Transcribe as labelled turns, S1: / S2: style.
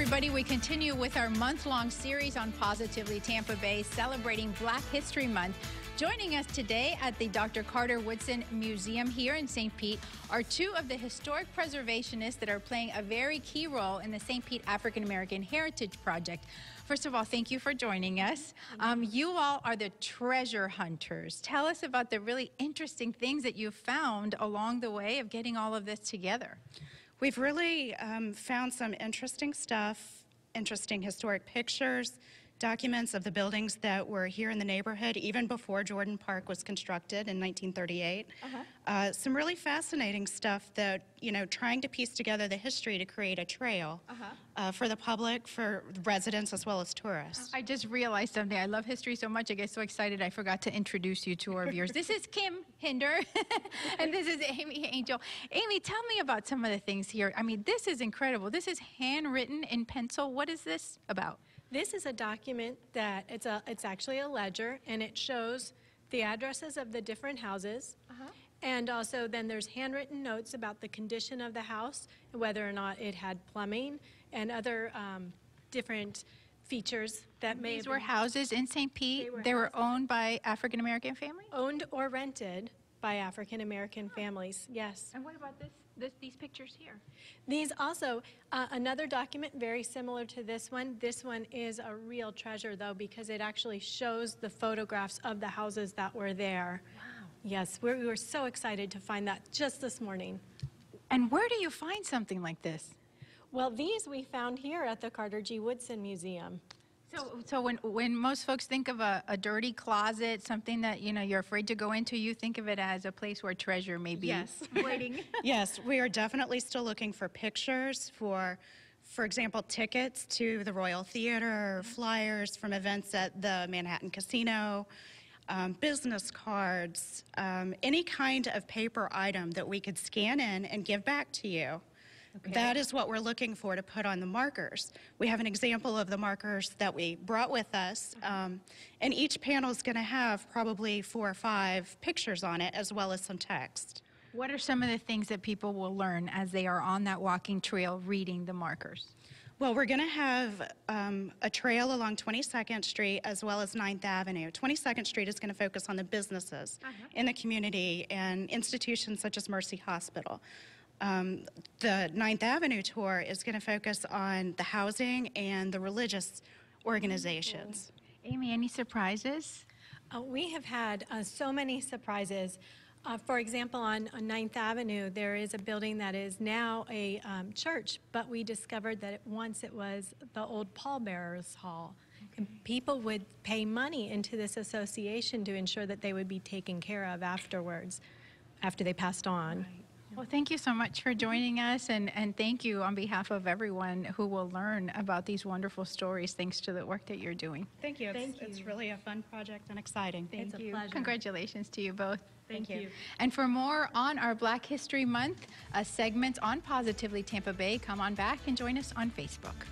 S1: everybody. We continue with our month-long series on Positively Tampa Bay, celebrating Black History Month. Joining us today at the Dr. Carter Woodson Museum here in St. Pete are two of the historic preservationists that are playing a very key role in the St. Pete African American Heritage Project. First of all, thank you for joining us. You all are the treasure hunters. Tell us about the really interesting things that you found along the way of getting all of this together.
S2: We've really found some interesting stuff, interesting historic pictures, documents of the buildings that were here in the neighborhood even before Jordan Park was constructed in 1938. Some really fascinating stuff that, you know, trying to piece together the history to create a trail for the public, for residents, as well as tourists.
S1: I just realized something. I love history so much. I get so excited I forgot to introduce you to our viewers. This is Kim Hinder, and this is Amy Angel. Amy, tell me about some of the things here. I mean, this is incredible. This is handwritten in pencil. What is this about?
S3: This is a document that it's actually a ledger, and it shows the addresses of the different houses. And also then there's handwritten notes about the condition of the house, whether or not it had plumbing and other different features that may have
S1: These were houses in St. Pete. They were owned by African American families?
S3: Owned or rented by African American families, yes.
S1: And what about these pictures here?
S3: These also, another document very similar to this one. This one is a real treasure, though, because it actually shows the photographs of the houses that were there.
S1: Wow.
S3: Yes, we were so excited to find that just this morning.
S1: And where do you find something like this?
S3: Well, these we found here at the Carter G. Woodson Museum.
S1: So when most folks think of a dirty closet, something that, you know, you're afraid to go into, you think of it as a place where treasure may be waiting.
S2: Yes, we are definitely still looking for pictures, for example, tickets to the Royal Theater, flyers from events at the Manhattan Casino, business cards, any kind of paper item that we could scan in and give back to you. Okay. That is what we're looking for to put on the markers. We have an example of the markers that we brought with us, and each panel is going to have probably 4 or 5 pictures on it, as well as some text.
S1: What are some of the things that people will learn as they are on that walking trail reading the markers?
S2: Well, we're going to have a trail along 22nd Street as well as 9th Avenue. 22nd Street is going to focus on the businesses in the community and institutions such as Mercy Hospital. The 9th Avenue tour is going to focus on the housing and the religious organizations.
S1: Amy, any surprises?
S3: We have had so many surprises. For example, on 9th Avenue, there is a building that is now a church, but we discovered that once it was the old pallbearers hall. And people would pay money into this association to ensure that they would be taken care of afterwards, after they passed on.
S1: Right. Well, thank you so much for joining us, and thank you on behalf of everyone who will learn about these wonderful stories thanks to the work that you're doing.
S2: Thank you. It's really a fun project and exciting.
S1: Thank you.
S3: It's a pleasure.
S1: Congratulations to you both.
S3: Thank you.
S1: And for more on our Black History Month segments on Positively Tampa Bay, come on back and join us on Facebook.